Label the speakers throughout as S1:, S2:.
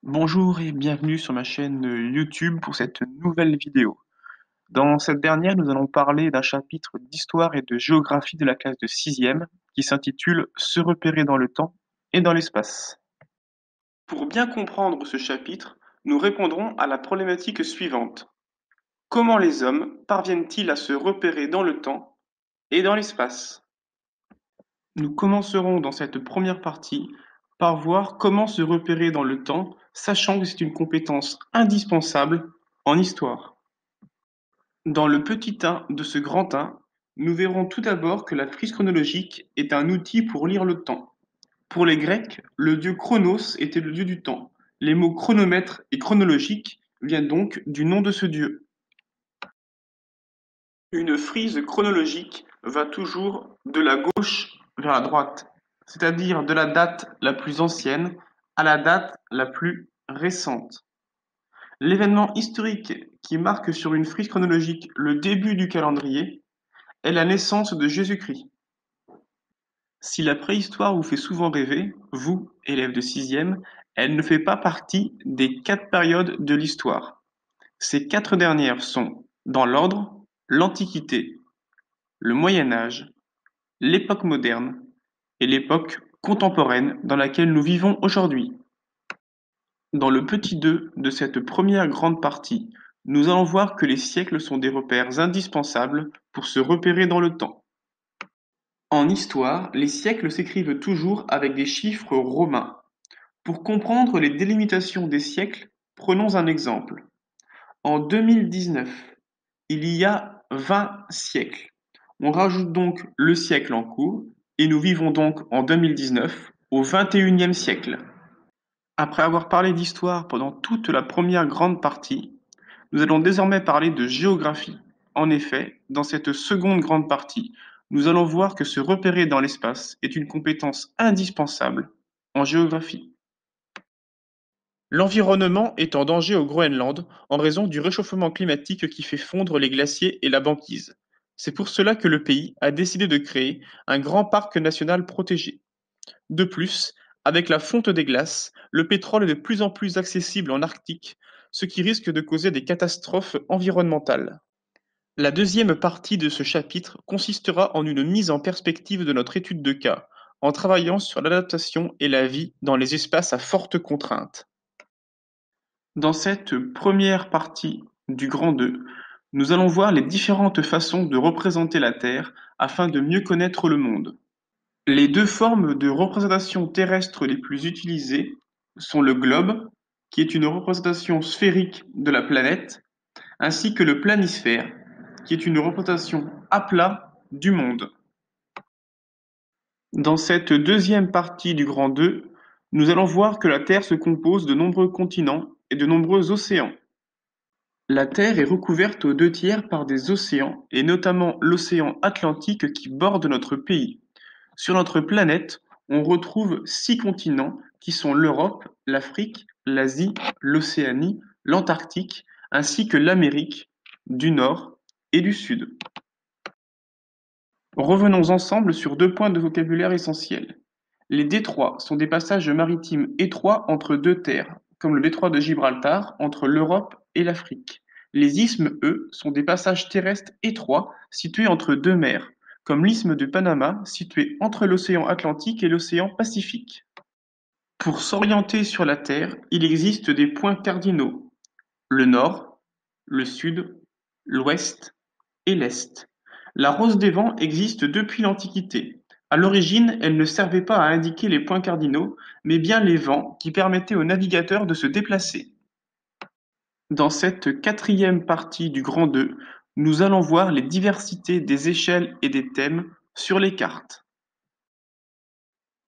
S1: Bonjour et bienvenue sur ma chaîne YouTube pour cette nouvelle vidéo. Dans cette dernière, nous allons parler d'un chapitre d'histoire et de géographie de la classe de sixième qui s'intitule Se repérer dans le temps et dans l'espace. Pour bien comprendre ce chapitre, nous répondrons à la problématique suivante. Comment les hommes parviennent-ils à se repérer dans le temps et dans l'espace? Nous commencerons dans cette première partie par voir comment se repérer dans le temps, sachant que c'est une compétence indispensable en histoire. Dans le petit 1 de ce grand 1, nous verrons tout d'abord que la frise chronologique est un outil pour lire le temps. Pour les Grecs, le dieu Chronos était le dieu du temps. Les mots chronomètre et chronologique viennent donc du nom de ce dieu. Une frise chronologique va toujours de la gauche vers la droite, c'est-à-dire de la date la plus ancienne à la date la plus récente. L'événement historique qui marque sur une frise chronologique le début du calendrier est la naissance de Jésus-Christ. Si la préhistoire vous fait souvent rêver, vous, élèves de sixième, elle ne fait pas partie des 4 périodes de l'histoire. Ces 4 dernières sont, dans l'ordre, l'Antiquité, le Moyen Âge, l'époque moderne et l'époque contemporaine dans laquelle nous vivons aujourd'hui. Dans le petit 2 de cette première grande partie, nous allons voir que les siècles sont des repères indispensables pour se repérer dans le temps. En histoire, les siècles s'écrivent toujours avec des chiffres romains. Pour comprendre les délimitations des siècles, prenons un exemple. En 2019, il y a 20 siècles. On rajoute donc le siècle en cours et nous vivons donc en 2019 au XXIe siècle. Après avoir parlé d'histoire pendant toute la première grande partie, nous allons désormais parler de géographie. En effet, dans cette seconde grande partie, nous allons voir que se repérer dans l'espace est une compétence indispensable en géographie. L'environnement est en danger au Groenland en raison du réchauffement climatique qui fait fondre les glaciers et la banquise. C'est pour cela que le pays a décidé de créer un grand parc national protégé. De plus, avec la fonte des glaces, le pétrole est de plus en plus accessible en Arctique, ce qui risque de causer des catastrophes environnementales. La deuxième partie de ce chapitre consistera en une mise en perspective de notre étude de cas, en travaillant sur l'adaptation et la vie dans les espaces à fortes contraintes. Dans cette première partie du grand 2, nous allons voir les différentes façons de représenter la Terre afin de mieux connaître le monde. Les deux formes de représentation terrestre les plus utilisées sont le globe, qui est une représentation sphérique de la planète, ainsi que le planisphère, qui est une représentation à plat du monde. Dans cette deuxième partie du grand 2, nous allons voir que la Terre se compose de nombreux continents et de nombreux océans. La Terre est recouverte aux 2 tiers par des océans, et notamment l'océan Atlantique qui borde notre pays. Sur notre planète, on retrouve 6 continents qui sont l'Europe, l'Afrique, l'Asie, l'Océanie, l'Antarctique, ainsi que l'Amérique du Nord et du Sud. Revenons ensemble sur 2 points de vocabulaire essentiels. Les détroits sont des passages maritimes étroits entre 2 terres, comme le détroit de Gibraltar entre l'Europe et l'Afrique. Les isthmes, eux, sont des passages terrestres étroits situés entre 2 mers, comme l'isthme de Panama situé entre l'océan Atlantique et l'océan Pacifique. Pour s'orienter sur la Terre, il existe des points cardinaux: le nord, le sud, l'ouest et l'est. La rose des vents existe depuis l'Antiquité. À l'origine, elle ne servait pas à indiquer les points cardinaux, mais bien les vents qui permettaient aux navigateurs de se déplacer. Dans cette quatrième partie du grand 2, nous allons voir les diversités des échelles et des thèmes sur les cartes.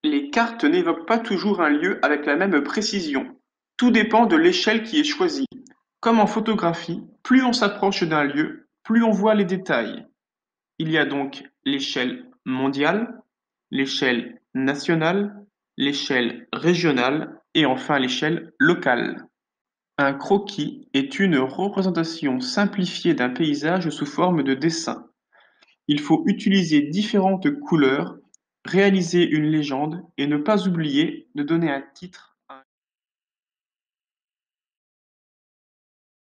S1: Les cartes n'évoquent pas toujours un lieu avec la même précision. Tout dépend de l'échelle qui est choisie. Comme en photographie, plus on s'approche d'un lieu, plus on voit les détails. Il y a donc l'échelle mondiale, l'échelle nationale, l'échelle régionale et enfin l'échelle locale. Un croquis est une représentation simplifiée d'un paysage sous forme de dessin. Il faut utiliser différentes couleurs, réaliser une légende et ne pas oublier de donner un titre